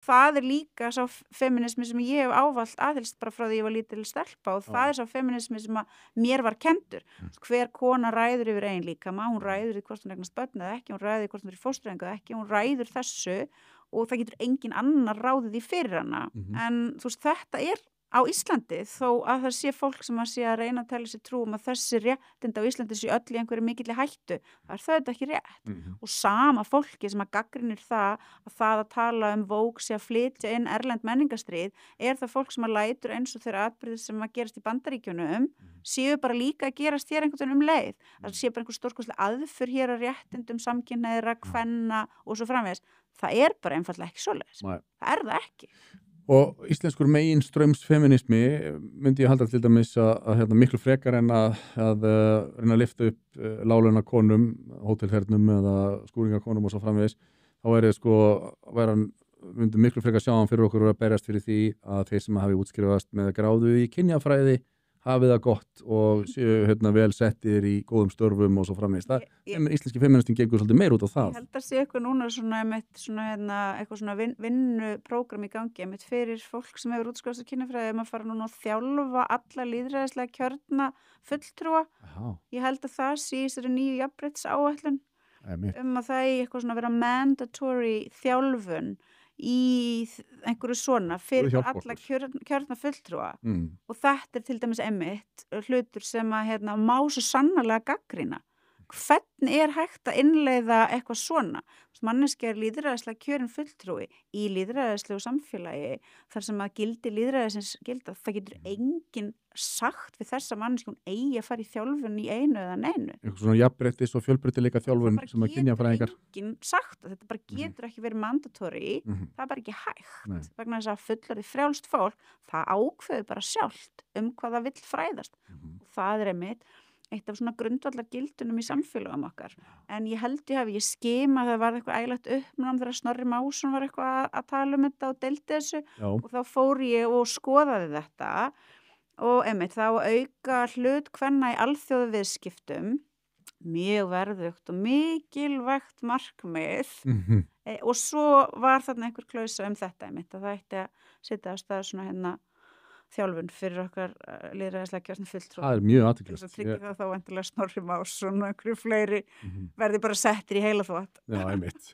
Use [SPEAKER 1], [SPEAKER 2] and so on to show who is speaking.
[SPEAKER 1] það líka sá feminismi sem ég hef ávallt aðhelst bara frá því ég var lítil stelpa og það sá feminismi sem að mér var kenndur. Hver kona ræður yfir eigin líkama, hún ræður í hvort hún eignast börn eða ekki, hún ræður í hvort hún er í fóstureyðingu eða ekki, hún ræður þessu og það getur engin annar ráðið í fyrir hana. En þú veist, þetta á Íslandi þó að það sé fólk sem að sé að reyna að telja sér trú að þessi réttindi á Íslandi sé öll í einhverju mikilli hættu. Það er þetta ekki rétt. Og sama fólki sem að gagnrýnir það að tala Vogue sé að flytja inn erlend menningarstríð það fólk sem að lætur eins og þeirra atburðir sem að gerast í Bandaríkjunum séu bara líka að gerast hér einhvern veginn leið. Það sé bara einhver stórkostleg aðför hér að réttindum samkynhneigðra, kvenna og svo framvegis. Það bara einfaldlega ekki svoleiðis. Það það ekki.
[SPEAKER 2] Og íslenskur meginstraumsfeminismi myndi ég halda til dæmis að miklu frekar en að reyna að lyfta upp láglauna konum, hótelhernum eða skúringakonum og svo framvegis, þá myndi miklu frekar sjá hann fyrir okkur að berjast fyrir því að þeir sem hafi útskrifast með gráðu í kynjafræði hafi það gott og séu vel settir í góðum störfum og svo framvegis. Íslenski feministinn gengur svolítið meir út á það.
[SPEAKER 1] Ég held að sé eitthvað núna eitthvað svona vinnuprógram í gangi fyrir fólk sem hefur útskrifast í kynjafræði að fara núna að þjálfa alla lýðræðislega kjörna fulltrúa. Ég held að það sé í þessari nýju jafnréttisáætlun að það eitthvað svona vera mandatory þjálfun í einhverju svona fyrir alla kjörna fulltrúa og þetta til dæmis einmitt hlutur sem að má svo sannarlega gagnrýna. Hvernig hægt að innleiða eitthvað svona? Manneskja lýðræðislega kjörin fulltrúi í lýðræðislegu samfélagi þar sem að gildi lýðræðisins gilda. Það getur enginn sagt við þessa manneskja hún eigi að fara í þjálfun í einu eða neinu.
[SPEAKER 2] Eitthvað svona jafnréttis og fjölbreytileika þjálfun sem að kynjafræðingar.
[SPEAKER 1] Það getur enginn sagt að þetta bara getur ekki verið mandatory. Það bara ekki hægt. Vegna þess að fullorðið frjálst fólk, það ákveður bara sjálft hvað það vill fræðast. Og það einmitt eitt af svona grundvallar gildunum í samfélagum okkar. En ég held ég skima að það var eitthvað ægilegt uppnám þegar Snorri Másson var eitthvað að tala um þetta og deildi þessu. Og þá fór ég og skoðaði þetta og einmitt þá auka hlut kvenna í alþjóðaviðskiptum mjög verðugt og mikilvægt markmið og svo var þarna einhver klausa þetta einmitt að það ætti að setja á stað svona þjálfun fyrir okkar lýðræðislega kjörna fulltrúa.
[SPEAKER 2] Það mjög athyglisvert.
[SPEAKER 1] Það tryggir það þá endilega Snorri Másson og einhverju fleiri verði bara settir í heila þvott.
[SPEAKER 2] Já, einmitt.